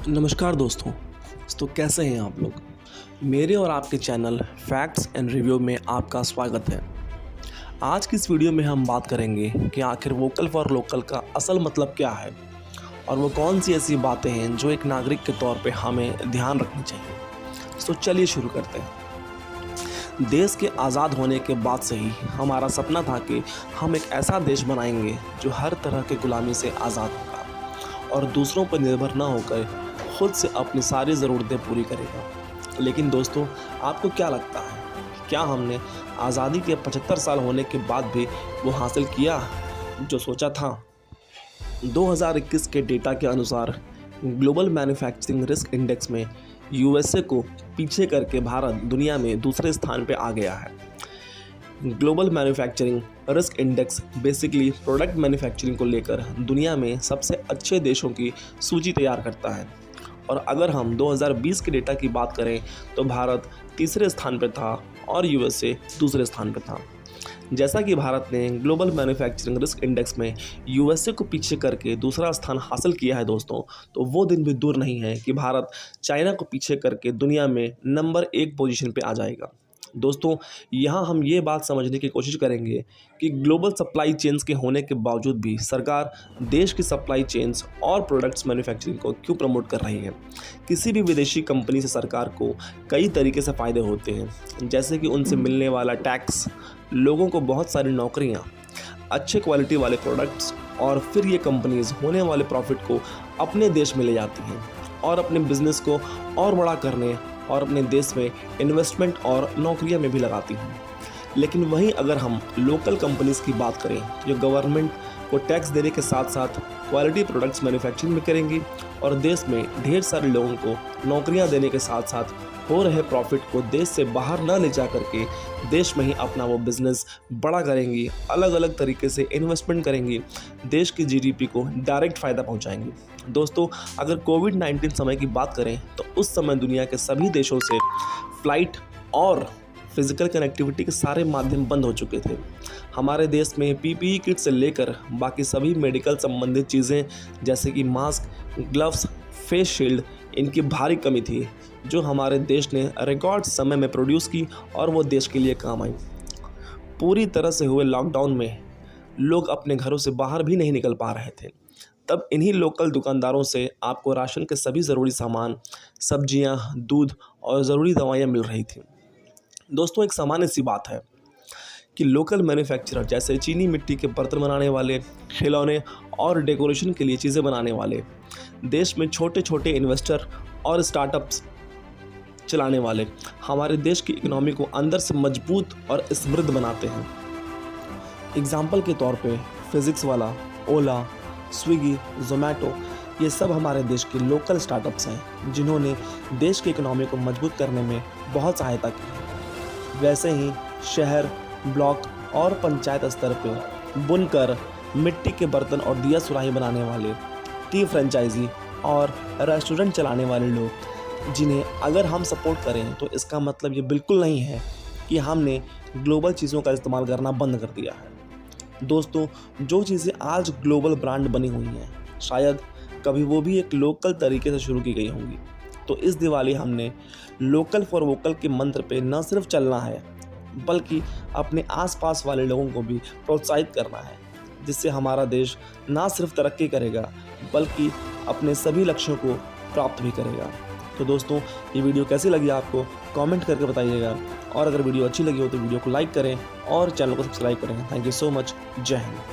नमस्कार दोस्तों। तो कैसे हैं आप लोग। मेरे और आपके चैनल फैक्ट्स एंड रिव्यू में आपका स्वागत है। आज की इस वीडियो में हम बात करेंगे कि आखिर वोकल फॉर लोकल का असल मतलब क्या है और वो कौन सी ऐसी बातें हैं जो एक नागरिक के तौर पे हमें ध्यान रखनी चाहिए। तो चलिए शुरू करते हैं। देश के आज़ाद होने के बाद से ही हमारा सपना था कि हम एक ऐसा देश बनाएंगे जो हर तरह के गुलामी से आज़ाद होगा और दूसरों पर निर्भर न होकर खुद से अपनी सारी ज़रूरतें पूरी करेगा। लेकिन दोस्तों, आपको क्या लगता है, क्या हमने आज़ादी के 75 साल होने के बाद भी वो हासिल किया जो सोचा था? 2021 के डेटा के अनुसार ग्लोबल मैन्युफैक्चरिंग रिस्क इंडेक्स में यूएसए को पीछे करके भारत दुनिया में दूसरे स्थान पर आ गया है। Global manufacturing risk index basically product manufacturing को लेकर दुनिया में सबसे अच्छे देशों की सूची तैयार करता है। और अगर हम 2020 के डेटा की बात करें तो भारत तीसरे स्थान पर था और यूएसए दूसरे स्थान पर था। जैसा कि भारत ने ग्लोबल मैन्युफैक्चरिंग रिस्क इंडेक्स में यूएसए को पीछे करके दूसरा स्थान हासिल किया है दोस्तों, तो वो दिन भी दूर नहीं है कि भारत चाइना को पीछे करके दुनिया में नंबर 1 पोजीशन पे आ जाएगा। दोस्तों, यहाँ हम ये बात समझने की कोशिश करेंगे कि ग्लोबल सप्लाई चेन्स के होने के बावजूद भी सरकार देश की सप्लाई चेन्स और प्रोडक्ट्स मैन्युफैक्चरिंग को क्यों प्रमोट कर रही है। किसी भी विदेशी कंपनी से सरकार को कई तरीके से फ़ायदे होते हैं, जैसे कि उनसे मिलने वाला टैक्स, लोगों को बहुत सारी नौकरियाँ, अच्छे क्वालिटी वाले प्रोडक्ट्स, और फिर ये कंपनीज होने वाले प्रॉफिट को अपने देश में ले जाती हैं और अपने बिजनेस को और बड़ा करने और अपने देश में इन्वेस्टमेंट और नौकरियां में भी लगाती हैं। लेकिन वहीं अगर हम लोकल कंपनीज़ की बात करें जो गवर्नमेंट को टैक्स देने के साथ साथ क्वालिटी प्रोडक्ट्स मैन्युफैक्चरिंग भी करेंगी और देश में ढेर सारे लोगों को नौकरियां देने के साथ साथ हो रहे प्रॉफिट को देश से बाहर न ले जा करके देश में ही अपना वो बिज़नेस बड़ा करेंगी, अलग अलग तरीके से इन्वेस्टमेंट करेंगी, देश की जीडीपी को डायरेक्ट फ़ायदा पहुंचाएंगी। दोस्तों, अगर कोविड-19 समय की बात करें तो उस समय दुनिया के सभी देशों से फ़्लाइट और फिज़िकल कनेक्टिविटी के सारे माध्यम बंद हो चुके थे। हमारे देश में पीपीई किट से लेकर बाकी सभी मेडिकल संबंधित चीज़ें जैसे कि मास्क, ग्लव्स, फेस शील्ड, इनकी भारी कमी थी जो हमारे देश ने रिकॉर्ड समय में प्रोड्यूस की और वो देश के लिए काम आई। पूरी तरह से हुए लॉकडाउन में लोग अपने घरों से बाहर भी नहीं निकल पा रहे थे। तब इन्हीं लोकल दुकानदारों से आपको राशन के सभी ज़रूरी सामान, सब्जियां, दूध और ज़रूरी दवाइयां मिल रही थी। दोस्तों, एक सामान्य सी बात है कि लोकल मैन्युफैक्चरर जैसे चीनी मिट्टी के बर्तन बनाने वाले, खिलौने और डेकोरेशन के लिए चीज़ें बनाने वाले, देश में छोटे छोटे इन्वेस्टर और स्टार्टअप्स चलाने वाले हमारे देश की इकोनॉमी को अंदर से मजबूत और समृद्ध बनाते हैं। एग्जाम्पल के तौर पे फिज़िक्स वाला, ओला, स्विगी, जोमेटो, ये सब हमारे देश के लोकल स्टार्टअप्स हैं जिन्होंने देश की इकोनॉमी को मजबूत करने में बहुत सहायता की है। वैसे ही शहर, ब्लॉक और पंचायत स्तर पे बुनकर, मिट्टी के बर्तन और दिया सुराही बनाने वाले, टी फ्रेंचाइजी और रेस्टोरेंट चलाने वाले लोग, जिन्हें अगर हम सपोर्ट करें तो इसका मतलब ये बिल्कुल नहीं है कि हमने ग्लोबल चीज़ों का इस्तेमाल करना बंद कर दिया है। दोस्तों, जो चीज़ें आज ग्लोबल ब्रांड बनी हुई हैं शायद कभी वो भी एक लोकल तरीके से शुरू की गई होंगी। तो इस दिवाली हमने लोकल फॉर वोकल के मंत्र पे न सिर्फ चलना है बल्कि अपने आसपास वाले लोगों को भी प्रोत्साहित करना है, जिससे हमारा देश ना सिर्फ तरक्की करेगा बल्कि अपने सभी लक्ष्यों को प्राप्त भी करेगा। तो दोस्तों, ये वीडियो कैसी लगी आपको कमेंट करके बताइएगा और अगर वीडियो अच्छी लगी हो तो वीडियो को लाइक करें और चैनल को सब्सक्राइब करें। Thank you so much. जय हिंद।